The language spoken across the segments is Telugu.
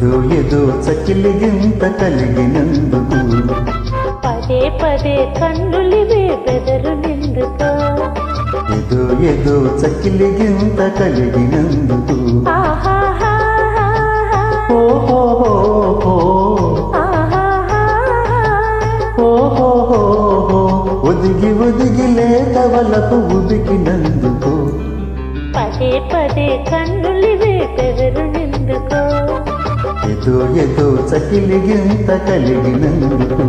ఏదో ఏదో చకిలిగింత కలిగినందుకు పదే పదే కన్నులివే బెదరు నిందుకో ఏదో ఏదో చకిలిగింత కలిగినందుకు ఒదిగి ఒదిగి లేత వలపు ఉదికినందుకు పదే పదే కన్నులివే బెదరు నిందుకో ఏదో ఏదో చకిలిగింత కలిగినందుకు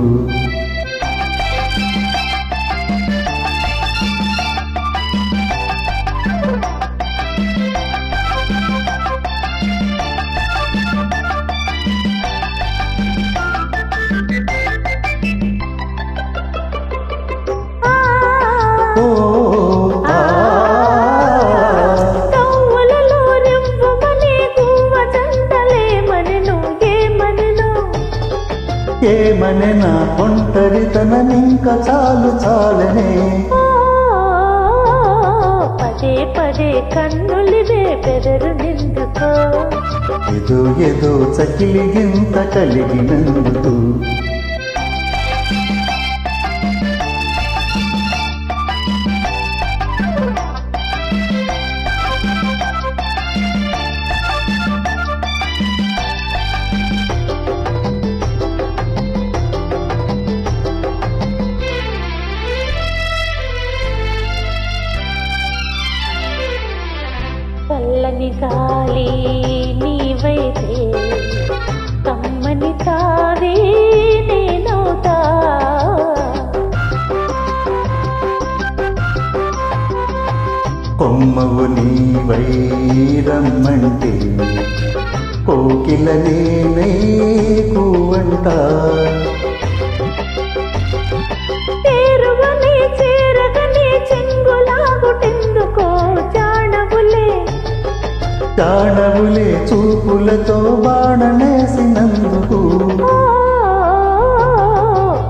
ఏమనే నా ఒంటరితనమింక చాలు చాలనే పదే పదే కన్నులివే బెదరు నిందుకో ఏదో ఏదో చకిలిగింత కలిగినందుకు చల్లని గాలి నీవైతే కమ్మని తావే నేనవుతా కొమ్మవు నీవై రమ్మంటే కోకిల నేనై కూవంటా చేరువనే చేరగనే చెంగులాగుటెందుకో చాణవులే చూపులతో బాణమేసినందుకు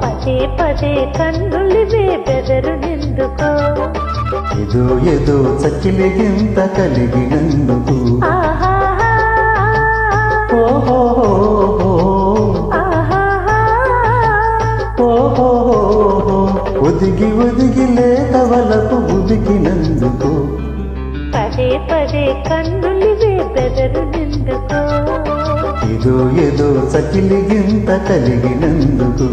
పదే పదే కన్నులివే బెదరు నిందుకో ఏదో ఏదో చకిలిగింత కలిగినందుకు ఒదిగి ఒదిగి లేత వలపు ఉదికినందుకు పదే పదే కన్నులివే బెదరు నిందుకో ఏదో ఏదో చకిలిగింత కలిగినందుకు